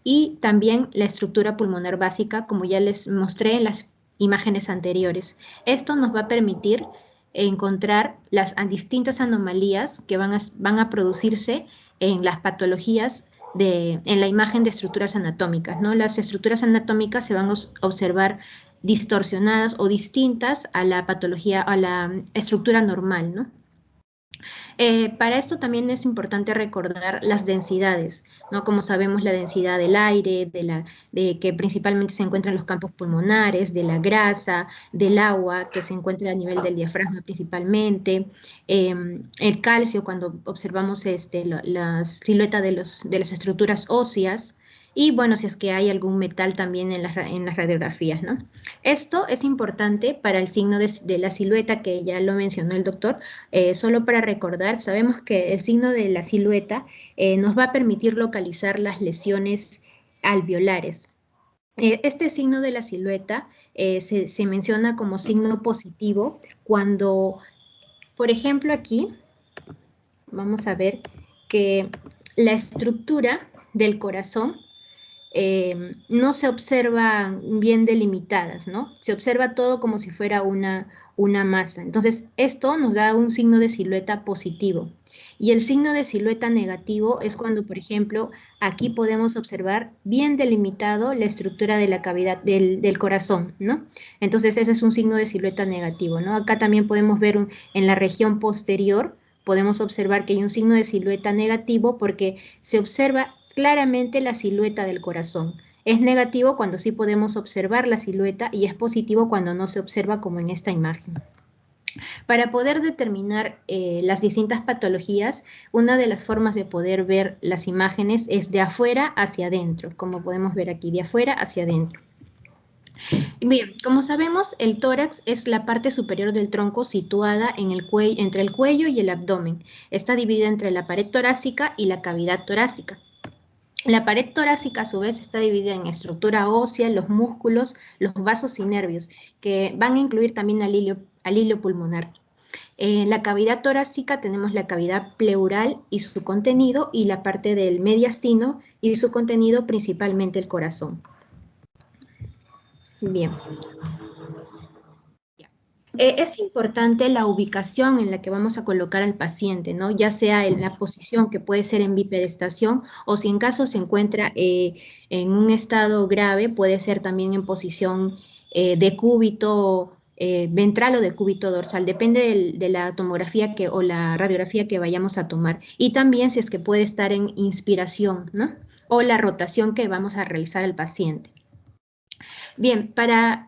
y también la estructura pulmonar básica, como ya les mostré en las imágenes anteriores. Esto nos va a permitir encontrar las distintas anomalías que van a producirse en las patologías en la imagen de estructuras anatómicas, ¿no? Las estructuras anatómicas se van a observar distorsionadas o distintas a la patología, a la estructura normal, ¿no? Para esto también es importante recordar las densidades, ¿no? Como sabemos, la densidad del aire, que principalmente se encuentra en los campos pulmonares, de la grasa, del agua, que se encuentra a nivel del diafragma principalmente, el calcio cuando observamos la silueta de las estructuras óseas, y bueno, si es que hay algún metal también en las radiografías, ¿no? Esto es importante para el signo de la silueta, que ya lo mencionó el doctor. Solo para recordar, sabemos que el signo de la silueta nos va a permitir localizar las lesiones alveolares. Este signo de la silueta se menciona como signo positivo cuando, por ejemplo, aquí vamos a ver que la estructura del corazón no se observan bien delimitadas, ¿no? Se observa todo como si fuera una masa. Entonces, esto nos da un signo de silueta positivo. Y el signo de silueta negativo es cuando, por ejemplo, aquí podemos observar bien delimitado la estructura de la cavidad del corazón, ¿no? Entonces, ese es un signo de silueta negativo, ¿no? Acá también podemos ver en la región posterior, podemos observar que hay un signo de silueta negativo porque se observa claramente la silueta del corazón. Es negativo cuando sí podemos observar la silueta y es positivo cuando no se observa, como en esta imagen. Para poder determinar las distintas patologías, una de las formas de poder ver las imágenes es de afuera hacia adentro, como podemos ver aquí, de afuera hacia adentro. Bien, como sabemos, el tórax es la parte superior del tronco situada entre el cuello y el abdomen. Está dividida entre la pared torácica y la cavidad torácica. La pared torácica, a su vez, está dividida en estructura ósea, los músculos, los vasos y nervios, que van a incluir también al hilio pulmonar. En la cavidad torácica tenemos la cavidad pleural y su contenido, y la parte del mediastino y su contenido, principalmente el corazón. Bien. Es importante la ubicación en la que vamos a colocar al paciente, ¿no? Ya sea en la posición, que puede ser en bipedestación, o si en caso se encuentra en un estado grave, puede ser también en posición de cúbito ventral o de cúbito dorsal, depende de la tomografía o la radiografía que vayamos a tomar. Y también si es que puede estar en inspiración, ¿no? O la rotación que vamos a realizar al paciente. Bien, para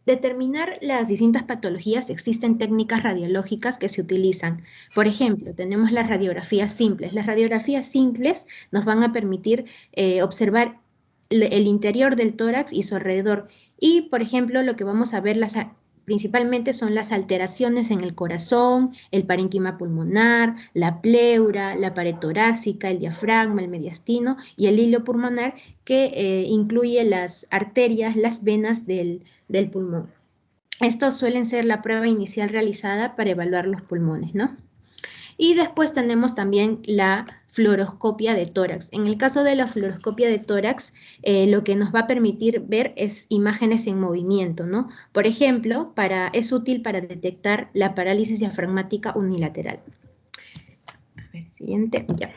determinar las distintas patologías existen técnicas radiológicas que se utilizan. Por ejemplo, tenemos las radiografías simples. Las radiografías simples nos van a permitir observar el interior del tórax y su alrededor. Y, por ejemplo, lo que vamos a ver principalmente son las alteraciones en el corazón, el parénquima pulmonar, la pleura, la pared torácica, el diafragma, el mediastino y el hilo pulmonar, que incluye las arterias, las venas del pulmón. Estos suelen ser la prueba inicial realizada para evaluar los pulmones, ¿no? Y después tenemos también la fluoroscopia de tórax. En el caso de la fluoroscopia de tórax, lo que nos va a permitir ver es imágenes en movimiento, ¿no? Por ejemplo, es útil para detectar la parálisis diafragmática unilateral. A ver, siguiente, ya.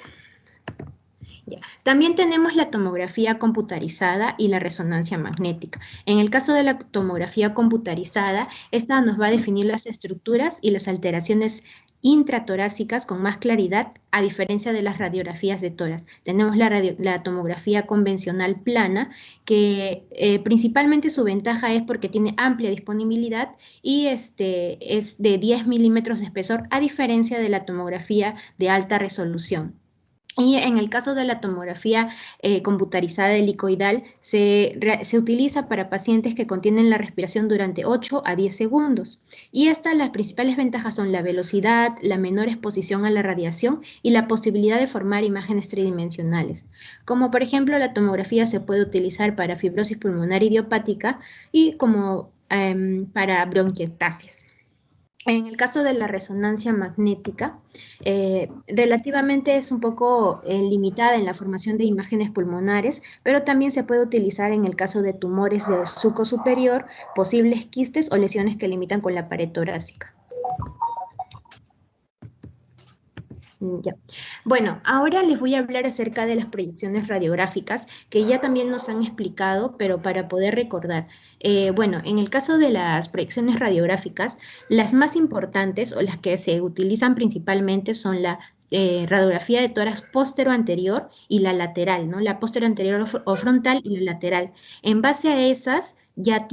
También tenemos la tomografía computarizada y la resonancia magnética. En el caso de la tomografía computarizada, esta nos va a definir las estructuras y las alteraciones intratorácicas con más claridad, a diferencia de las radiografías de tórax. Tenemos la tomografía convencional plana, que principalmente su ventaja es porque tiene amplia disponibilidad y es de 10 milímetros de espesor, a diferencia de la tomografía de alta resolución. Y en el caso de la tomografía computarizada helicoidal, se utiliza para pacientes que contienen la respiración durante 8 a 10 segundos. Y las principales ventajas son la velocidad, la menor exposición a la radiación y la posibilidad de formar imágenes tridimensionales. Como por ejemplo, la tomografía se puede utilizar para fibrosis pulmonar idiopática y como para bronquiectasias. En el caso de la resonancia magnética, relativamente es un poco limitada en la formación de imágenes pulmonares, pero también se puede utilizar en el caso de tumores del surco superior, posibles quistes o lesiones que limitan con la pared torácica. Ya. Bueno, ahora les voy a hablar acerca de las proyecciones radiográficas, que ya también nos han explicado, pero para poder recordar. Bueno, en el caso de las proyecciones radiográficas, las más importantes o las que se utilizan principalmente son la radiografía de tórax póstero-anterior y la lateral, ¿no? La póstero-anterior o frontal y la lateral. En base a esas, ya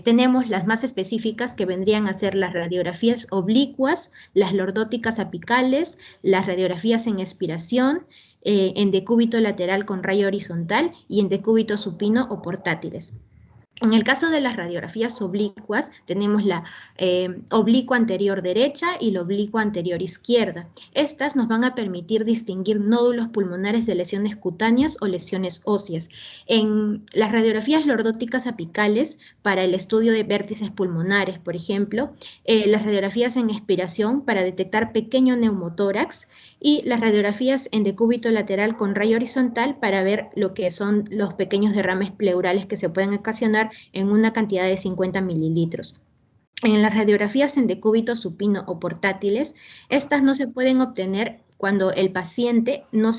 tenemos las más específicas, que vendrían a ser las radiografías oblicuas, las lordóticas apicales, las radiografías en expiración, en decúbito lateral con rayo horizontal y en decúbito supino o portátiles. En el caso de las radiografías oblicuas, tenemos la oblicua anterior derecha y la oblicua anterior izquierda. Estas nos van a permitir distinguir nódulos pulmonares de lesiones cutáneas o lesiones óseas. En las radiografías lordóticas apicales, para el estudio de vértices pulmonares, por ejemplo, las radiografías en expiración para detectar pequeño neumotórax, y las radiografías en decúbito lateral con rayo horizontal para ver lo que son los pequeños derrames pleurales que se pueden ocasionar en una cantidad de 50 mililitros. En las radiografías en decúbito supino o portátiles, estas no se pueden obtener cuando el paciente no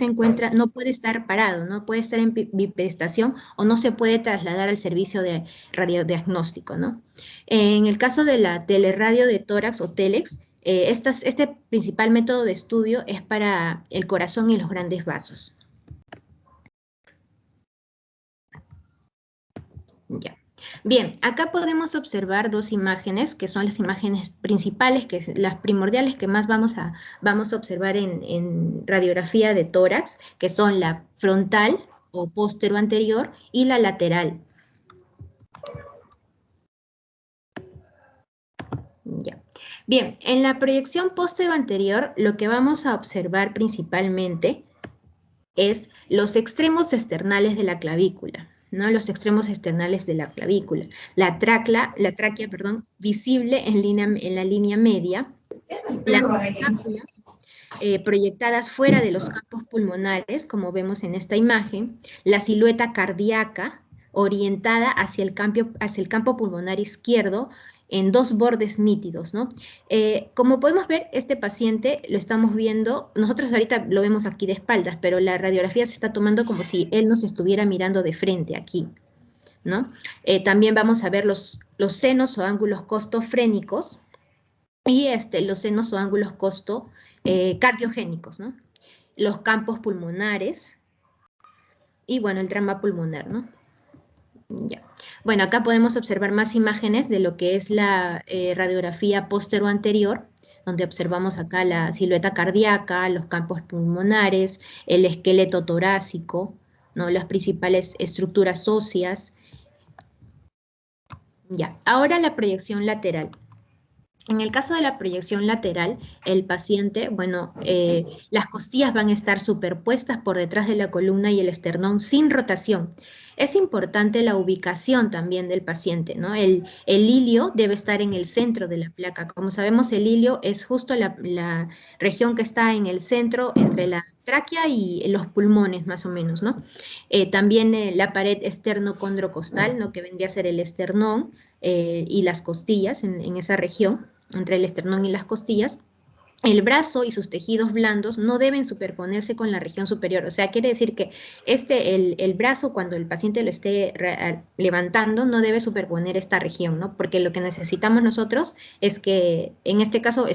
puede estar parado, no puede estar en bipedestación o no se puede trasladar al servicio de radiodiagnóstico, ¿no? En el caso de la teleradio de tórax o TELEX, este principal método de estudio es para el corazón y los grandes vasos. Ya. Bien, acá podemos observar dos imágenes, que son las imágenes principales, las primordiales que más vamos a observar en radiografía de tórax, que son la frontal o póstero anterior y la lateral. Ya. Bien, en la proyección póstero anterior, lo que vamos a observar principalmente es los extremos externales de la clavícula, ¿no? Los extremos externales de la clavícula. La tráquea, visible en la línea media, las escápulas proyectadas fuera de los campos pulmonares, como vemos en esta imagen, la silueta cardíaca orientada hacia el campo pulmonar izquierdo en dos bordes nítidos, ¿no? Como podemos ver, este paciente lo estamos viendo, nosotros ahorita lo vemos aquí de espaldas, pero la radiografía se está tomando como si él nos estuviera mirando de frente aquí, ¿no? También vamos a ver los senos o ángulos costofrénicos y los senos o ángulos cardiogénicos, ¿no? Los campos pulmonares y, bueno, el trama pulmonar, ¿no? Ya. Bueno, acá podemos observar más imágenes de lo que es la radiografía póstero-anterior, donde observamos acá la silueta cardíaca, los campos pulmonares, el esqueleto torácico, ¿no? Las principales estructuras óseas. Ya, ahora la proyección lateral. En el caso de la proyección lateral, el paciente, bueno, las costillas van a estar superpuestas por detrás de la columna y el esternón sin rotación. Es importante la ubicación también del paciente, ¿no? El ilio debe estar en el centro de la placa. Como sabemos, el ilio es justo la región que está en el centro entre la tráquea y los pulmones, más o menos, ¿no? También la pared esternocondrocostal, ¿no? Que vendría a ser el esternón y las costillas en esa región entre el esternón y las costillas. El brazo y sus tejidos blandos no deben superponerse con la región superior. O sea, quiere decir que el brazo, cuando el paciente lo esté levantando, no debe superponer esta región, ¿no? Porque lo que necesitamos nosotros es que, en este caso,